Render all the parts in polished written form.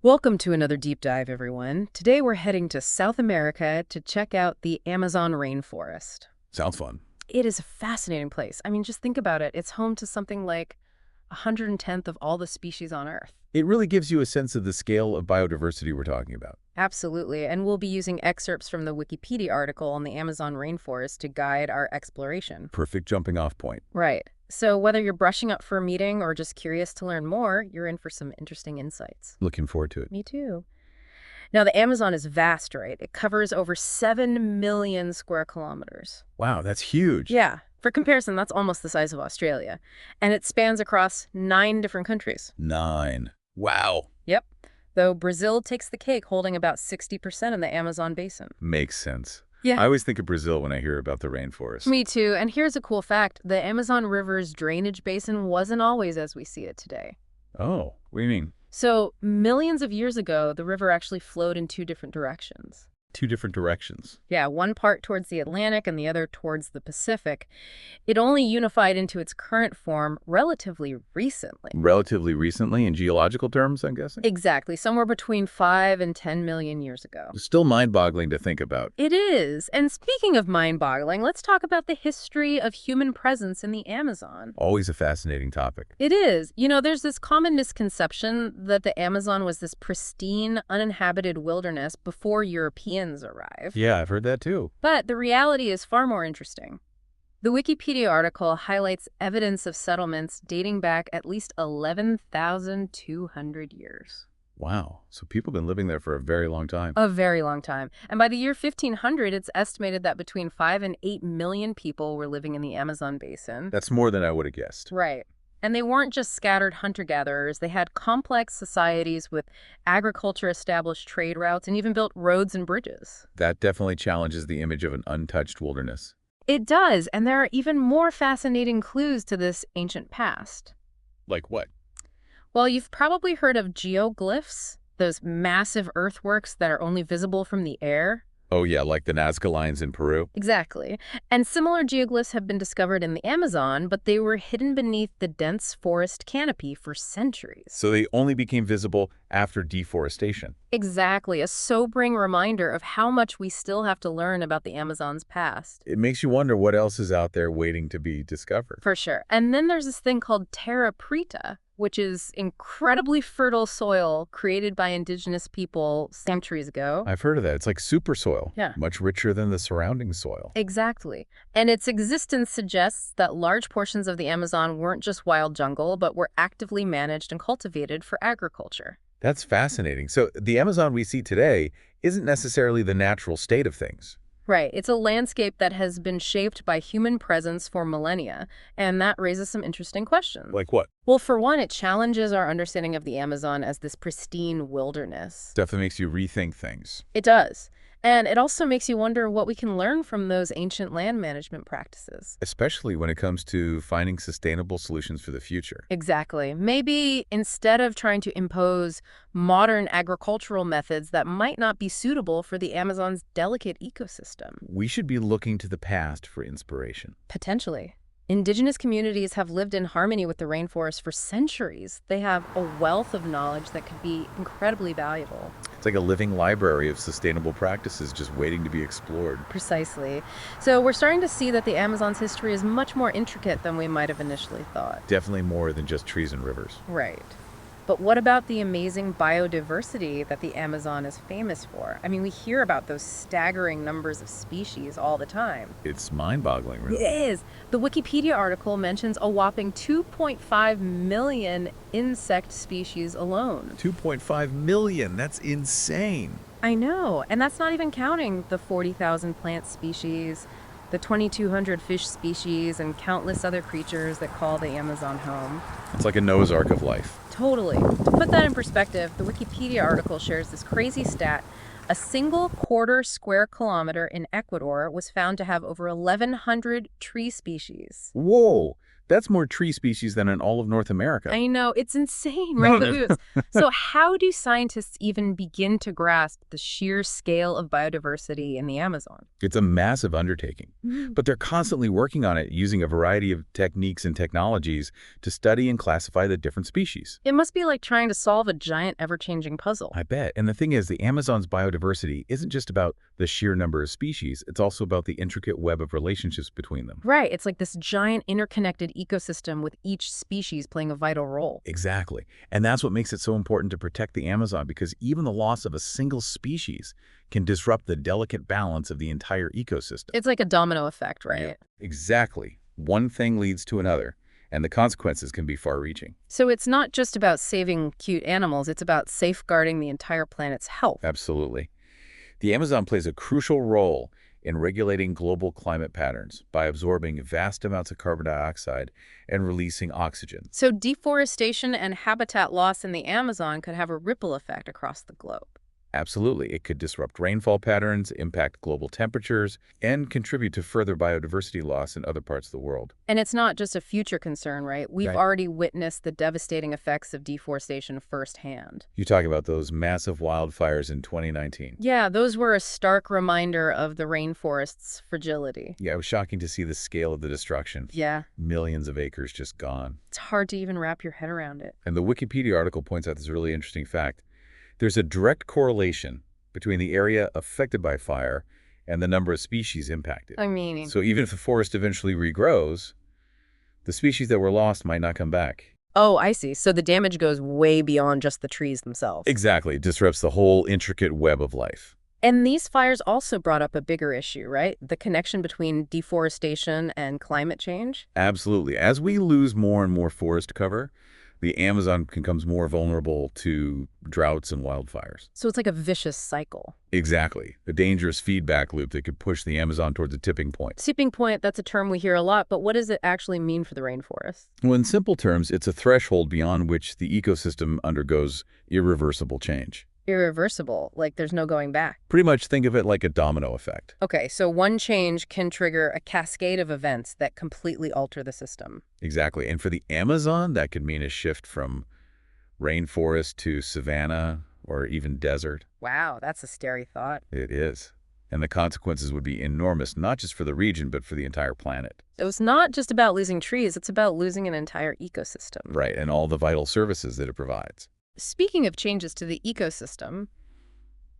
Welcome to another deep dive, everyone. Today we're heading to South America to check out the Amazon rainforest. Sounds fun. It is a fascinating place. I mean, just think about it. It's home to something like 110th of all the species on Earth. It really gives you a sense of the scale of biodiversity we're talking about. Absolutely. And we'll be using excerpts from the Wikipedia article on the Amazon rainforest to guide our exploration. Perfect jumping off point. Right. So whether you're brushing up for a meeting or just curious to learn more, you're in for some interesting insights. Looking forward to it. Me too. Now, the Amazon is vast, right? It covers over 7 million square kilometers. Wow, that's huge. Yeah. For comparison, that's almost the size of Australia. And it spans across 9 different countries. 9. Wow. Yep. Though Brazil takes the cake, holding about 60% of the Amazon basin. Makes sense. Yeah. I always think of Brazil when I hear about the rainforest. Me too. And here's a cool fact. The Amazon River's drainage basin wasn't always as we see it today. Oh, what do you mean? So, millions of years ago, the river actually flowed in 2 different directions. 2 different directions. Yeah, one part towards the Atlantic and the other towards the Pacific. It only unified into its current form relatively recently. Relatively recently in geological terms, I'm guessing? Exactly, somewhere between 5 and 10 million years ago. Still mind-boggling to think about. It is. And speaking of mind-boggling, let's talk about the history of human presence in the Amazon. Always a fascinating topic. It is. You know, there's this common misconception that the Amazon was this pristine, uninhabited wilderness before Europeans arrived. Yeah, I've heard that too. But the reality is far more interesting. The Wikipedia article highlights evidence of settlements dating back at least 11,200 years. Wow. So people have been living there for a very long time. A very long time. And by the year 1500, it's estimated that between 5 and 8 million people were living in the Amazon basin. That's more than I would have guessed. Right. And they weren't just scattered hunter-gatherers. They had complex societies with agriculture-established trade routes and even built roads and bridges. That definitely challenges the image of an untouched wilderness. It does, and there are even more fascinating clues to this ancient past. Like what? Well, you've probably heard of geoglyphs, those massive earthworks that are only visible from the air. Oh yeah, like the Nazca Lines in Peru? Exactly. And similar geoglyphs have been discovered in the Amazon, but they were hidden beneath the dense forest canopy for centuries. So they only became visible after deforestation. Exactly, a sobering reminder of how much we still have to learn about the Amazon's past. It makes you wonder what else is out there waiting to be discovered. For sure. And then there's this thing called terra preta, which is incredibly fertile soil created by indigenous people centuries ago. I've heard of that. It's like super soil. Yeah. Much richer than the surrounding soil. Exactly. And its existence suggests that large portions of the Amazon weren't just wild jungle, but were actively managed and cultivated for agriculture. That's fascinating. So the Amazon we see today isn't necessarily the natural state of things. Right. It's a landscape that has been shaped by human presence for millennia, and that raises some interesting questions. Like what? Well, for one, it challenges our understanding of the Amazon as this pristine wilderness. Definitely makes you rethink things. It does. And it also makes you wonder what we can learn from those ancient land management practices. Especially when it comes to finding sustainable solutions for the future. Exactly. Maybe instead of trying to impose modern agricultural methods that might not be suitable for the Amazon's delicate ecosystem. We should be looking to the past for inspiration. Potentially. Indigenous communities have lived in harmony with the rainforest for centuries. They have a wealth of knowledge that could be incredibly valuable. It's like a living library of sustainable practices just waiting to be explored. Precisely. So we're starting to see that the Amazon's history is much more intricate than we might have initially thought. Definitely more than just trees and rivers. Right. But what about the amazing biodiversity that the Amazon is famous for? I mean, we hear about those staggering numbers of species all the time. It's mind-boggling, really. It is. The Wikipedia article mentions a whopping 2.5 million insect species alone. 2.5 million. That's insane. I know. And that's not even counting the 40,000 plant species, the 2,200 fish species, and countless other creatures that call the Amazon home. It's like a Noah's Ark of life. Totally. To put that in perspective, the Wikipedia article shares this crazy stat. A single quarter square kilometer in Ecuador was found to have over 1,100 tree species. Whoa! That's more tree species than in all of North America. I know, it's insane, No, right? no. Look at this. So how do scientists even begin to grasp the sheer scale of biodiversity in the Amazon? It's a massive undertaking, but they're constantly working on it using a variety of techniques and technologies to study and classify the different species. It must be like trying to solve a giant ever-changing puzzle. I bet. And the thing is, the Amazon's biodiversity isn't just about the sheer number of species, it's also about the intricate web of relationships between them. Right, it's like this giant interconnected ecosystem with each species playing a vital role. Exactly. And that's what makes it so important to protect the Amazon, because even the loss of a single species can disrupt the delicate balance of the entire ecosystem. It's like a domino effect, right? Yeah. Exactly. One thing leads to another, and the consequences can be far-reaching. So it's not just about saving cute animals, it's about safeguarding the entire planet's health. Absolutely. The Amazon plays a crucial role in regulating global climate patterns by absorbing vast amounts of carbon dioxide and releasing oxygen. So deforestation and habitat loss in the Amazon could have a ripple effect across the globe. Absolutely. It could disrupt rainfall patterns, impact global temperatures, and contribute to further biodiversity loss in other parts of the world. And it's not just a future concern, right? We've Right. already witnessed the devastating effects of deforestation firsthand. You talk about those massive wildfires in 2019. Yeah, those were a stark reminder of the rainforest's fragility. Yeah, it was shocking to see the scale of the destruction. Yeah, Millions of acres just gone. it's hard to even wrap your head around it. And the Wikipedia article points out this really interesting fact. There's a direct correlation between the area affected by fire and the number of species impacted. I mean, So even if the forest eventually regrows, the species that were lost might not come back. oh, I see. So the damage goes way beyond just the trees themselves. Exactly. It disrupts the whole intricate web of life. And these fires also brought up a bigger issue, right? The connection between deforestation and climate change. Absolutely. As we lose more and more forest cover, the Amazon becomes more vulnerable to droughts and wildfires. So it's like a vicious cycle. Exactly. A dangerous feedback loop that could push the Amazon towards a tipping point. Tipping point, that's a term we hear a lot, but what does it actually mean for the rainforest? Well, in simple terms, it's a threshold beyond which the ecosystem undergoes irreversible change. Irreversible, like there's no going back. Pretty much think of it like a domino effect. Okay, so one change can trigger a cascade of events that completely alter the system. Exactly. And for the Amazon, that could mean a shift from rainforest to savanna or even desert. Wow, that's a scary thought. It is. And the consequences would be enormous, not just for the region, but for the entire planet. So it's not just about losing trees, it's about losing an entire ecosystem. Right, and all the vital services that it provides. Speaking of changes to the ecosystem,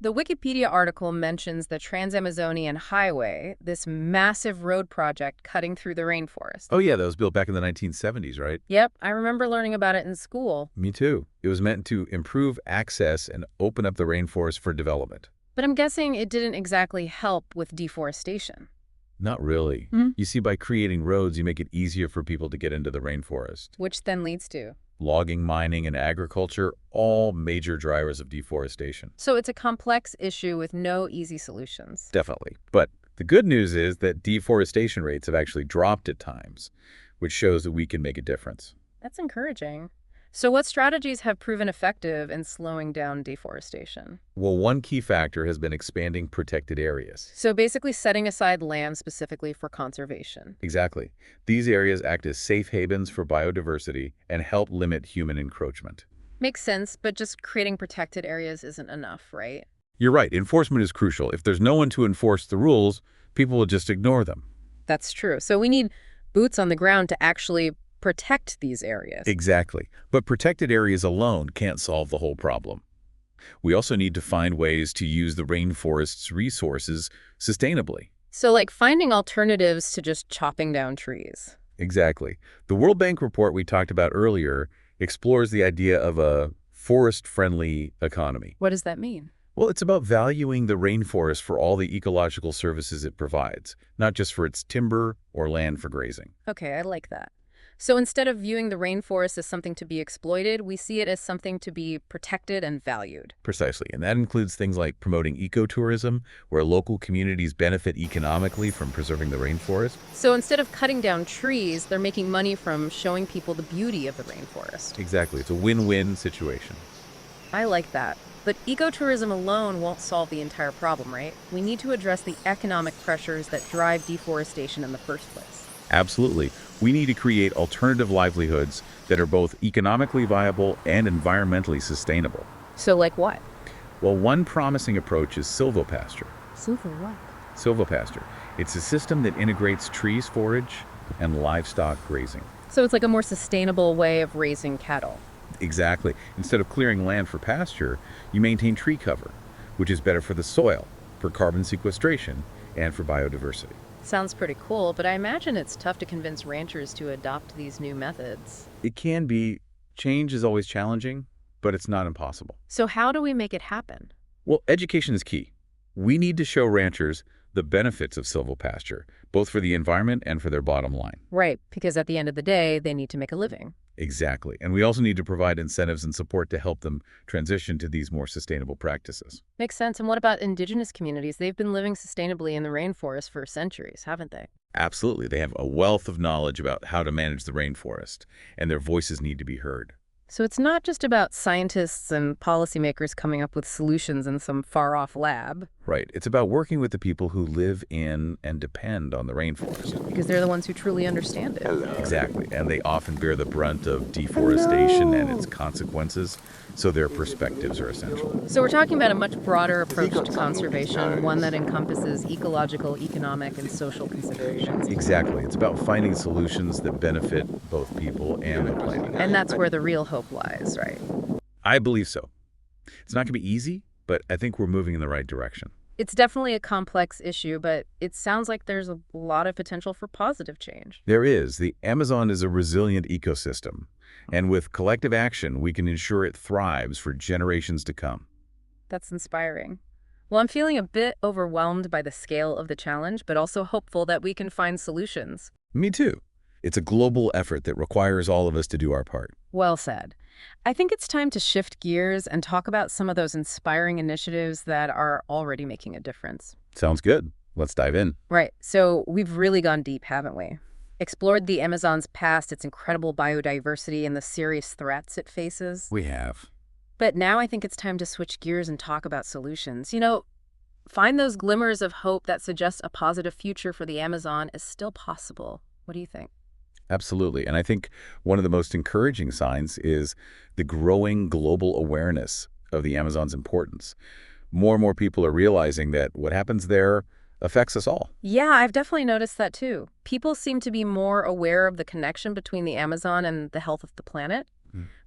the Wikipedia article mentions the Trans-Amazonian Highway, this massive road project cutting through the rainforest. Oh yeah, that was built back in the 1970s, right? Yep, I remember learning about it in school. Me too. It was meant to improve access and open up the rainforest for development. But I'm guessing it didn't exactly help with deforestation. Not really. Hmm? You see, by creating roads, you make it easier for people to get into the rainforest. Which then leads to. Logging, mining, and agriculture, all major drivers of deforestation. So it's a complex issue with no easy solutions. Definitely. But the good news is that deforestation rates have actually dropped at times, which shows that we can make a difference. That's encouraging. So what strategies have proven effective in slowing down deforestation? Well, one key factor has been expanding protected areas. So basically setting aside land specifically for conservation. Exactly. These areas act as safe havens for biodiversity and help limit human encroachment. Makes sense, but just creating protected areas isn't enough, right? You're right. Enforcement is crucial. If there's no one to enforce the rules, people will just ignore them. That's true. So we need boots on the ground to actually protect these areas. Exactly. But protected areas alone can't solve the whole problem. We also need to find ways to use the rainforest's resources sustainably. So like finding alternatives to just chopping down trees. Exactly. The World Bank report we talked about earlier explores the idea of a forest-friendly economy. What does that mean? Well, it's about valuing the rainforest for all the ecological services it provides, not just for its timber or land for grazing. Okay, I like that. So instead of viewing the rainforest as something to be exploited, we see it as something to be protected and valued. Precisely. And that includes things like promoting ecotourism, where local communities benefit economically from preserving the rainforest. So instead of cutting down trees, they're making money from showing people the beauty of the rainforest. Exactly. It's a win-win situation. I like that. But ecotourism alone won't solve the entire problem, right? We need to address the economic pressures that drive deforestation in the first place. Absolutely. We need to create alternative livelihoods that are both economically viable and environmentally sustainable. So like what? Well, one promising approach is silvopasture. Silver what? Silvopasture. It's a system that integrates trees forage and livestock grazing. So it's like a more sustainable way of raising cattle. Exactly. Instead of clearing land for pasture, you maintain tree cover, which is better for the soil, for carbon sequestration, and for biodiversity. Sounds pretty cool, but I imagine it's tough to convince ranchers to adopt these new methods. It can be. Change is always challenging, but it's not impossible. So how do we make it happen? Well, education is key. We need to show ranchers the benefits of silvopasture, both for the environment and for their bottom line. Right, because at the end of the day, they need to make a living. Exactly. And we also need to provide incentives and support to help them transition to these more sustainable practices. Makes sense. And what about indigenous communities? They've been living sustainably in the rainforest for centuries, haven't they? Absolutely. They have a wealth of knowledge about how to manage the rainforest, and their voices need to be heard. So it's not just about scientists and policymakers coming up with solutions in some far-off lab. Right. It's about working with the people who live in and depend on the rainforest. Because they're the ones who truly understand it. Exactly. And they often bear the brunt of deforestation and its consequences, so their perspectives are essential. So we're talking about a much broader approach to conservation, one that encompasses ecological, economic, and social considerations. Exactly. It's about finding solutions that benefit both people and the planet. And that's where the real hope lies, right? I believe so. It's not going to be easy, but I think we're moving in the right direction. It's definitely a complex issue, but it sounds like there's a lot of potential for positive change. There is. The Amazon is a resilient ecosystem, and with collective action, we can ensure it thrives for generations to come. That's inspiring. Well, I'm feeling a bit overwhelmed by the scale of the challenge, but also hopeful that we can find solutions. Me too. It's a global effort that requires all of us to do our part. Well said. I think it's time to shift gears and talk about some of those inspiring initiatives that are already making a difference. Sounds good. Let's dive in. Right. So we've really gone deep, haven't we? Explored the Amazon's past, its incredible biodiversity, and the serious threats it faces. We have. But now I think it's time to switch gears and talk about solutions. You know, find those glimmers of hope that suggest a positive future for the Amazon is still possible. What do you think? Absolutely. And I think one of the most encouraging signs is the growing global awareness of the Amazon's importance. More and more people are realizing that what happens there affects us all. Yeah, I've definitely noticed that too. People seem to be more aware of the connection between the Amazon and the health of the planet.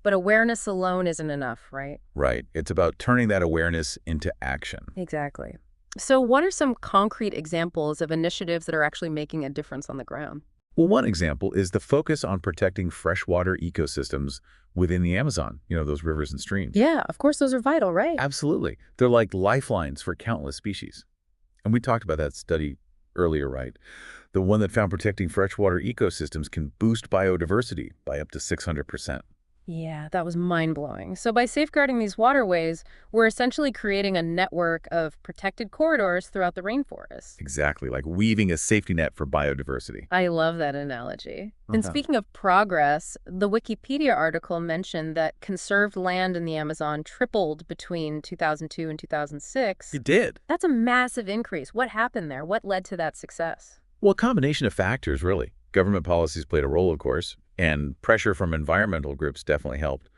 But awareness alone isn't enough, right? Right. It's about turning that awareness into action. Exactly. So what are some concrete examples of initiatives that are actually making a difference on the ground? Well, one example is the focus on protecting freshwater ecosystems within the Amazon, those rivers and streams. Yeah, of course, those are vital, right? Absolutely. They're like lifelines for countless species. And we talked about that study earlier, right? The one that found protecting freshwater ecosystems can boost biodiversity by up to 600%. Yeah, that was mind-blowing. So by safeguarding these waterways, we're essentially creating a network of protected corridors throughout the rainforest. Exactly, like weaving a safety net for biodiversity. I love that analogy. And speaking of progress, the Wikipedia article mentioned that conserved land in the Amazon tripled between 2002 and 2006. It did. That's a massive increase. What happened there? What led to that success? Well, a combination of factors, really. Government policies played a role, of course, and pressure from environmental groups definitely helped.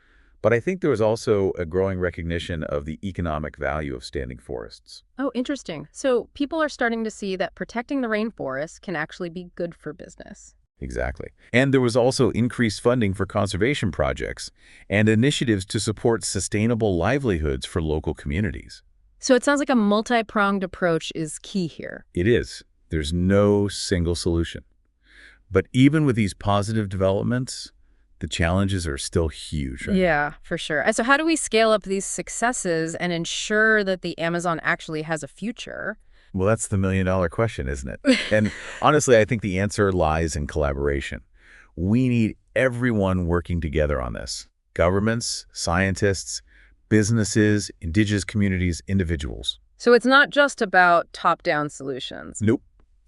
But I think there was also a growing recognition of the economic value of standing forests. Oh, interesting. So people are starting to see that protecting the rainforest can actually be good for business. Exactly. And there was also increased funding for conservation projects and initiatives to support sustainable livelihoods for local communities. So it sounds like a multi-pronged approach is key here. It is. There's no single solution. But even with these positive developments, the challenges are still huge. Right? Yeah, for sure. So how do we scale up these successes and ensure that the Amazon actually has a future? Well, that's the million-dollar question, isn't it? And honestly, I think the answer lies in collaboration. We need everyone working together on this. Governments, scientists, businesses, indigenous communities, individuals. So it's not just about top-down solutions. Nope.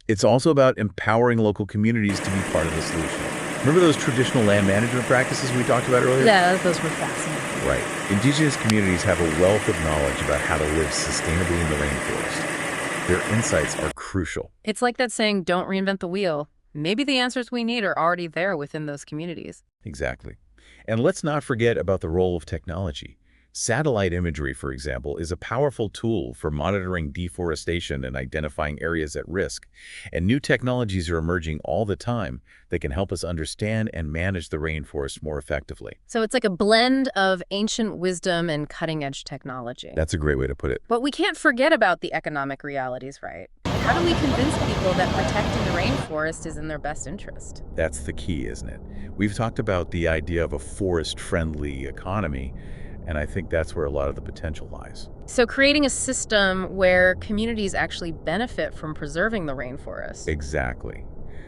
It's also about empowering local communities to be part of the solution. Remember those traditional land management practices we talked about earlier? Yeah, those were fascinating. Right. Indigenous communities have a wealth of knowledge about how to live sustainably in the rainforest. Their insights are crucial. It's like that saying, don't reinvent the wheel. Maybe the answers we need are already there within those communities. Exactly. And let's not forget about the role of technology. Satellite imagery, for example, is a powerful tool for monitoring deforestation and identifying areas at risk. And new technologies are emerging all the time that can help us understand and manage the rainforest more effectively. So it's like a blend of ancient wisdom and cutting-edge technology. That's a great way to put it. But we can't forget about the economic realities, right? How do we convince people that protecting the rainforest is in their best interest? That's the key, isn't it? We've talked about the idea of a forest-friendly economy, and I think that's where a lot of the potential lies. So creating a system where communities actually benefit from preserving the rainforest. Exactly.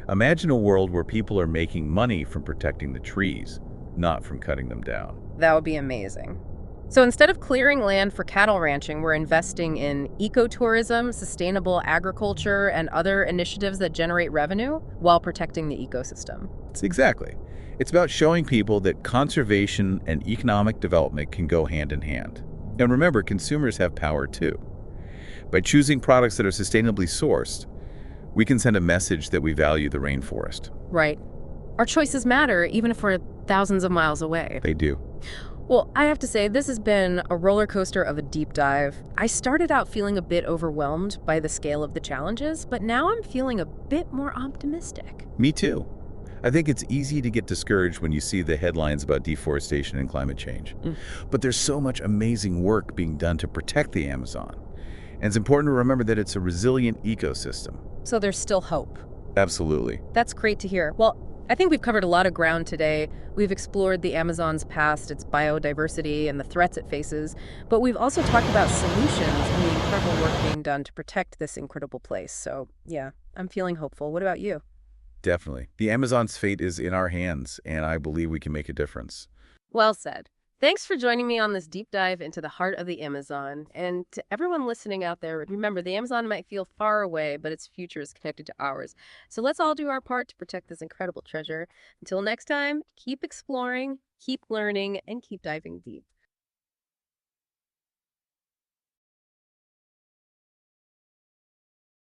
Imagine a world where people are making money from protecting the trees, not from cutting them down. That would be amazing. So instead of clearing land for cattle ranching, we're investing in ecotourism, sustainable agriculture, and other initiatives that generate revenue while protecting the ecosystem. It's about showing people that conservation and economic development can go hand in hand. And remember, consumers have power too. By choosing products that are sustainably sourced, we can send a message that we value the rainforest. Right. Our choices matter, even if we're thousands of miles away. They do. Well, I have to say, this has been a roller coaster of a deep dive. I started out feeling a bit overwhelmed by the scale of the challenges, but now I'm feeling a bit more optimistic. Me too. I think it's easy to get discouraged when you see the headlines about deforestation and climate change. But there's so much amazing work being done to protect the Amazon. And it's important to remember that it's a resilient ecosystem. So there's still hope. Absolutely. That's great to hear. Well, I think we've covered a lot of ground today. We've explored the Amazon's past, its biodiversity, and the threats it faces. But we've also talked about solutions and the incredible work being done to protect this incredible place. So, yeah, I'm feeling hopeful. What about you? Definitely. The Amazon's fate is in our hands, and I believe we can make a difference. Well said. Thanks for joining me on this deep dive into the heart of the Amazon. And to everyone listening out there, remember, the Amazon might feel far away, but its future is connected to ours. So let's all do our part to protect this incredible treasure. Until next time, keep exploring, keep learning, and keep diving deep.